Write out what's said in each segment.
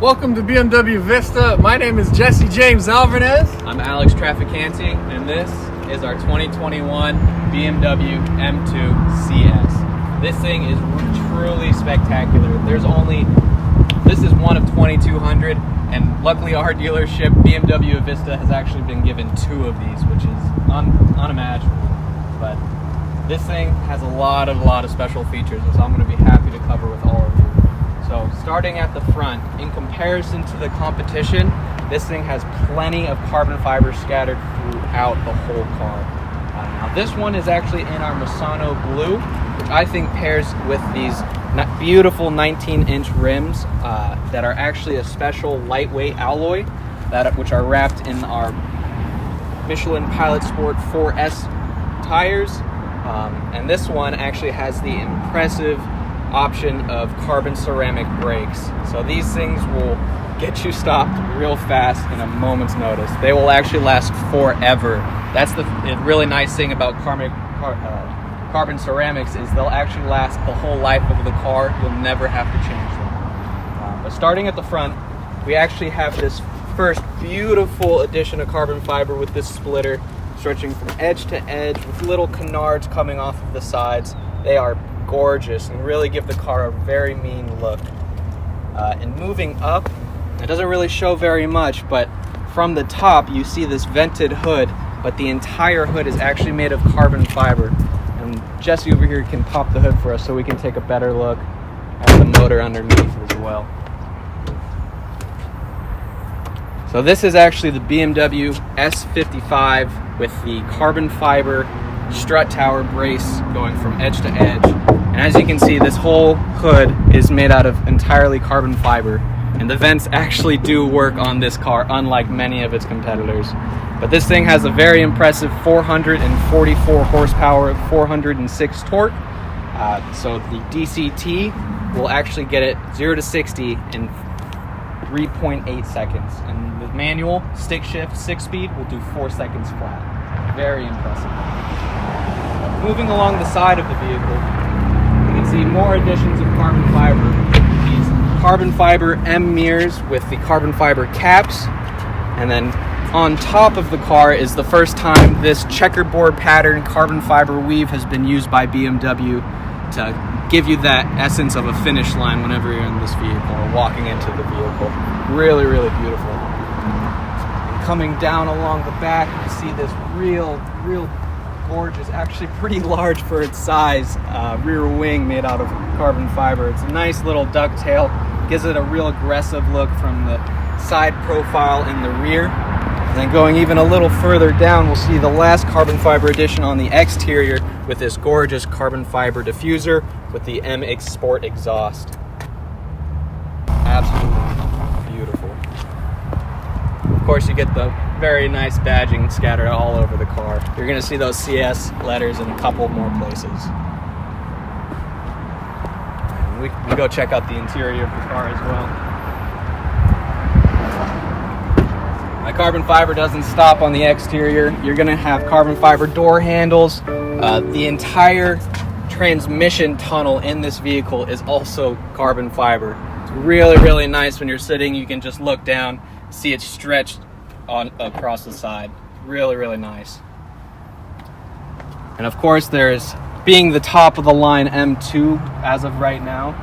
Welcome to BMW Vista. My name is Jesse James Alvernaz. I'm Alex Traficanti, and this is our 2021 BMW M2 CS. This thing is truly spectacular. This is one of 2,200, and luckily our dealership, BMW Vista, has actually been given 2 of these, which is unimaginable. But this thing has a lot of special features, so I'm going to be happy to cover with all of you. So starting at the front, in comparison to the competition, this thing has plenty of carbon fiber scattered throughout the whole car. Now this one is actually in our Misano blue, which I think pairs with these beautiful 19-inch rims that are actually a special lightweight alloy which are wrapped in our Michelin Pilot Sport 4S tires. And this one actually has the impressive option of carbon ceramic brakes. So these things will get you stopped real fast in a moment's notice. They will actually last forever. That's the really nice thing about carbon ceramics is they'll actually last the whole life of the car. You'll never have to change them. But starting at the front, we actually have this first beautiful addition of carbon fiber with this splitter stretching from edge to edge with little canards coming off of the sides. They are gorgeous and really give the car a very mean look. And moving up, it doesn't really show very much, but from the top you see this vented hood, but the entire hood is actually made of carbon fiber. And Jesse over here can pop the hood for us so we can take a better look at the motor underneath as well. So this is actually the BMW S55 with the carbon fiber strut tower brace going from edge to edge. And as you can see, this whole hood is made out of entirely carbon fiber, and the vents actually do work on this car, unlike many of its competitors. But this thing has a very impressive 444 horsepower, 406 torque. So the DCT will actually get it 0 to 60 in 3.8 seconds, and the manual stick shift 6-speed will do 4 seconds flat. Very impressive. Moving along the side of the vehicle, you can see more additions of carbon fiber. These carbon fiber M mirrors with the carbon fiber caps, and then on top of the car is the first time this checkerboard pattern carbon fiber weave has been used by BMW to give you that essence of a finish line whenever you're in this vehicle or walking into the vehicle. Really beautiful. And coming down along the back, you see this real gorgeous, actually pretty large for its size, rear wing made out of carbon fiber. It's a nice little ducktail, gives it a real aggressive look from the side profile in the rear. And then going even a little further down, we'll see the last carbon fiber addition on the exterior with this gorgeous carbon fiber diffuser with the MX Sport exhaust. Absolutely beautiful. Of course, you get the very nice badging scattered all over the car. You're going to see those CS letters in a couple more places. And we can go check out the interior of the car as well. My carbon fiber doesn't stop on the exterior. You're going to have carbon fiber door handles. The entire transmission tunnel in this vehicle is also carbon fiber. It's really nice when you're sitting. You can just look down, see it stretched across the side. Really nice. And of course, there's, being the top of the line M2 as of right now,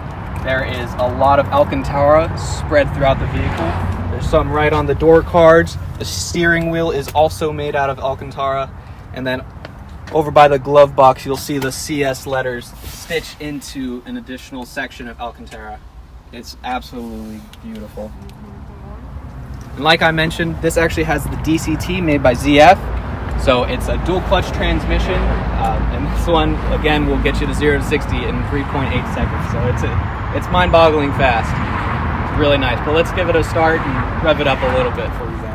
there is a lot of Alcantara spread throughout the vehicle. There's some right on the door cards. The steering wheel is also made out of Alcantara. And then over by the glove box, you'll see the CS letters stitched into an additional section of Alcantara. It's absolutely beautiful. And like I mentioned, this actually has the DCT made by ZF. So it's a dual clutch transmission. And this one, again, will get you to 0 to 60 in 3.8 seconds. So it's mind-boggling fast. It's really nice. But let's give it a start and rev it up a little bit for you guys.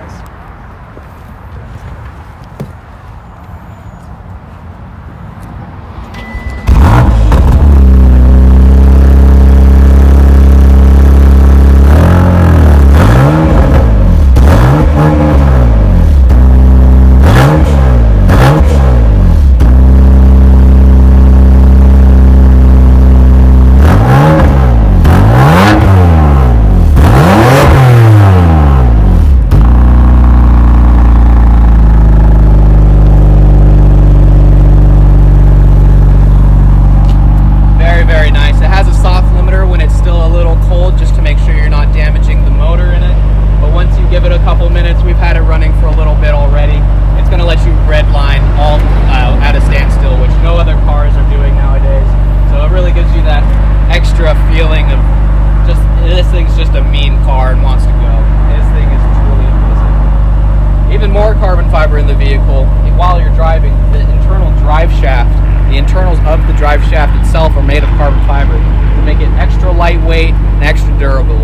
extra feeling of just, this thing's just a mean car and wants to go. This thing is truly amazing. Even more carbon fiber in the vehicle. While you're driving, the internal drive shaft, the internals of the drive shaft itself are made of carbon fiber to make it extra lightweight and extra durable.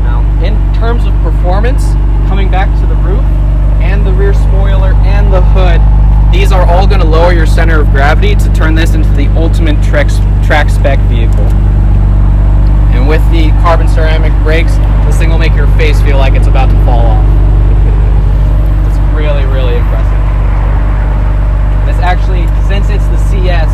Now, in terms of performance, coming back to the roof and the rear spoiler and the hood, these are all going to lower your center of gravity to turn this into the ultimate track spec vehicle. And with the carbon ceramic brakes, this thing will make your face feel like it's about to fall off. It's really, really impressive. This actually, since it's the CS,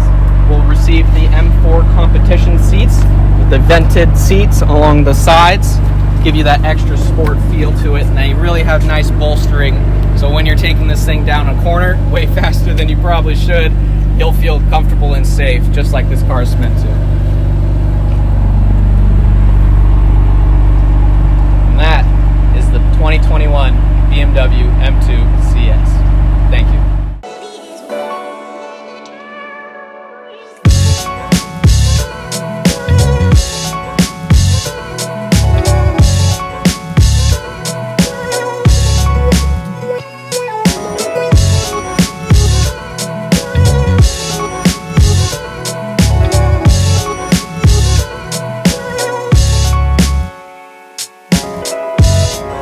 will receive the M4 competition seats with the vented seats along the sides, give you that extra sport feel to it, and they really have nice bolstering, so when you're taking this thing down a corner way faster than you probably should, you'll feel comfortable and safe, just like this car is meant to.